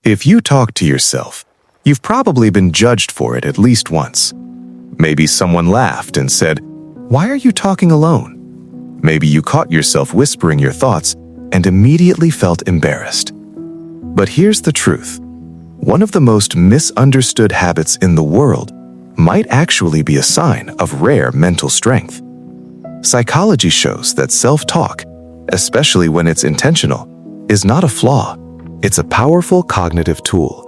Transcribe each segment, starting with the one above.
If you talk to yourself, you've probably been judged for it at least once. Maybe someone laughed and said, "Why are you talking alone?" Maybe you caught yourself whispering your thoughts and immediately felt embarrassed. But here's the truth. One of the most misunderstood habits in the world might actually be a sign of rare mental strength. Psychology shows that self-talk, especially when it's intentional, is not a flaw. It's a powerful cognitive tool.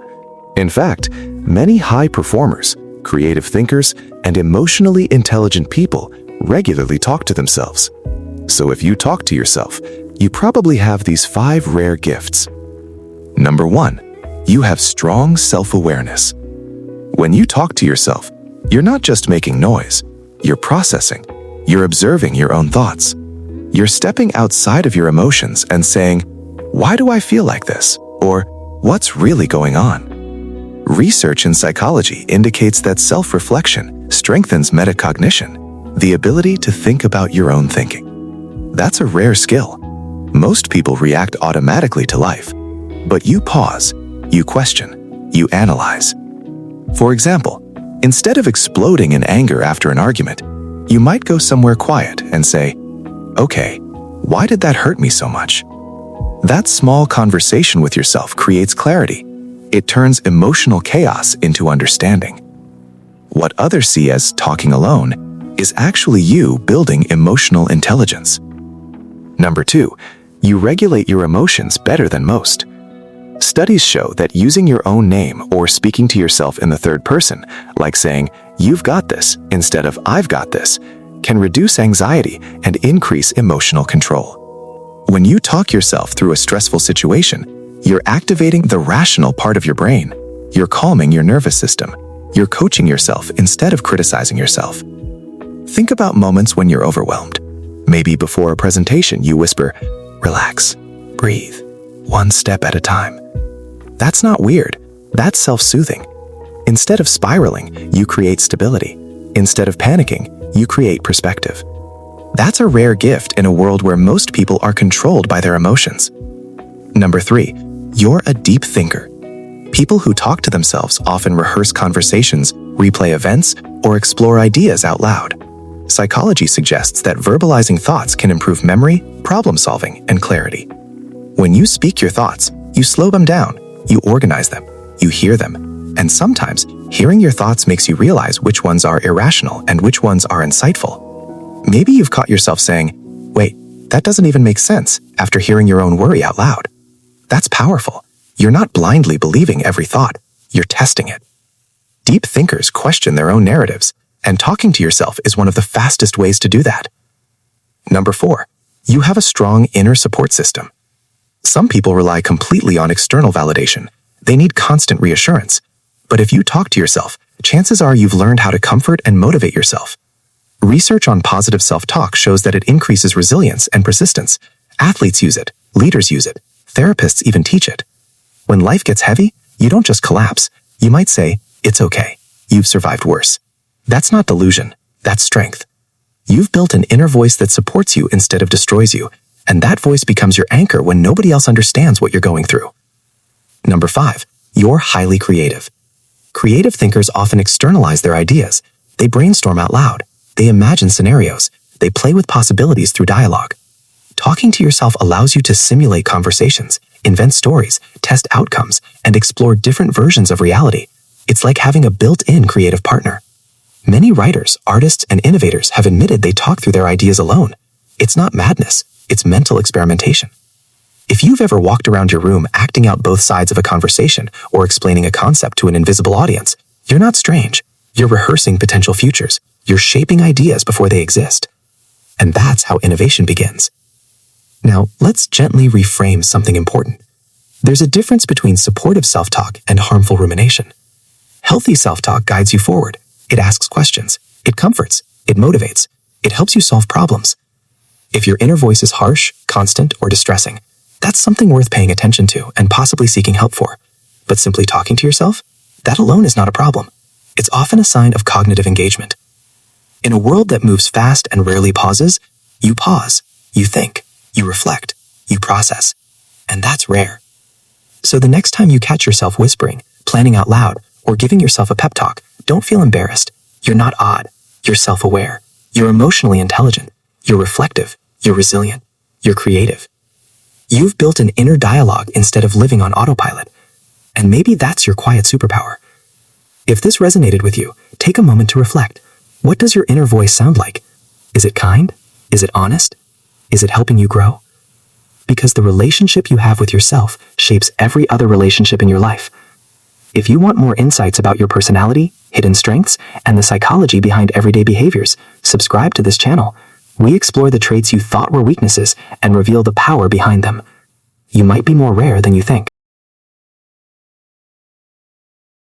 In fact, many high performers, creative thinkers, and emotionally intelligent people regularly talk to themselves. So if you talk to yourself, you probably have these 5 rare gifts. Number 1, you have strong self-awareness. When you talk to yourself, you're not just making noise, you're processing, you're observing your own thoughts. You're stepping outside of your emotions and saying, "Why do I feel like this?" Or, "What's really going on?" Research in psychology indicates that self-reflection strengthens metacognition, the ability to think about your own thinking. That's a rare skill. Most people react automatically to life, but you pause, you question, you analyze. For example, instead of exploding in anger after an argument, you might go somewhere quiet and say, "Okay, why did that hurt me so much?" That small conversation with yourself creates clarity. It turns emotional chaos into understanding. What others see as talking alone is actually you building emotional intelligence. Number 2, you regulate your emotions better than most. Studies show that using your own name or speaking to yourself in the third person, like saying, "You've got this," instead of "I've got this, can reduce anxiety and increase emotional control. When you talk yourself through a stressful situation, you're activating the rational part of your brain. You're calming your nervous system. You're coaching yourself instead of criticizing yourself. Think about moments when you're overwhelmed. Maybe before a presentation, you whisper, "Relax, breathe, one step at a time." That's not weird. That's self-soothing. Instead of spiraling, you create stability. Instead of panicking, you create perspective. That's a rare gift in a world where most people are controlled by their emotions. Number 3, you're a deep thinker. People who talk to themselves often rehearse conversations, replay events, or explore ideas out loud. Psychology suggests that verbalizing thoughts can improve memory, problem-solving, and clarity. When you speak your thoughts, you slow them down, you organize them, you hear them, and sometimes hearing your thoughts makes you realize which ones are irrational and which ones are insightful. Maybe you've caught yourself saying, "Wait, that doesn't even make sense," after hearing your own worry out loud. That's powerful. You're not blindly believing every thought, you're testing it. Deep thinkers question their own narratives, and talking to yourself is one of the fastest ways to do that. Number 4, you have a strong inner support system. Some people rely completely on external validation. They need constant reassurance. But if you talk to yourself, chances are you've learned how to comfort and motivate yourself. Research on positive self-talk shows that it increases resilience and persistence. Athletes use it, leaders use it, therapists even teach it. When life gets heavy, you don't just collapse. You might say, "It's okay. You've survived worse." That's not delusion. That's strength. You've built an inner voice that supports you instead of destroys you, and that voice becomes your anchor when nobody else understands what you're going through. Number 5, you're highly creative. Creative thinkers often externalize their ideas. They brainstorm out loud. They imagine scenarios. They play with possibilities through dialogue. Talking to yourself allows you to simulate conversations, invent stories, test outcomes, and explore different versions of reality. It's like having a built-in creative partner. Many writers, artists, and innovators have admitted they talk through their ideas alone. It's not madness, it's mental experimentation. If you've ever walked around your room acting out both sides of a conversation or explaining a concept to an invisible audience, you're not strange. You're rehearsing potential futures. You're shaping ideas before they exist. And that's how innovation begins. Now, let's gently reframe something important. There's a difference between supportive self-talk and harmful rumination. Healthy self-talk guides you forward. It asks questions. It comforts. It motivates. It helps you solve problems. If your inner voice is harsh, constant, or distressing, that's something worth paying attention to and possibly seeking help for. But simply talking to yourself? That alone is not a problem. It's often a sign of cognitive engagement. In a world that moves fast and rarely pauses, you pause, you think, you reflect, you process. And that's rare. So the next time you catch yourself whispering, planning out loud, or giving yourself a pep talk, don't feel embarrassed. You're not odd. You're self-aware. You're emotionally intelligent. You're reflective. You're resilient. You're creative. You've built an inner dialogue instead of living on autopilot. And maybe that's your quiet superpower. If this resonated with you, take a moment to reflect. What does your inner voice sound like? Is it kind? Is it honest? Is it helping you grow? Because the relationship you have with yourself shapes every other relationship in your life. If you want more insights about your personality, hidden strengths, and the psychology behind everyday behaviors, subscribe to this channel. We explore the traits you thought were weaknesses and reveal the power behind them. You might be more rare than you think.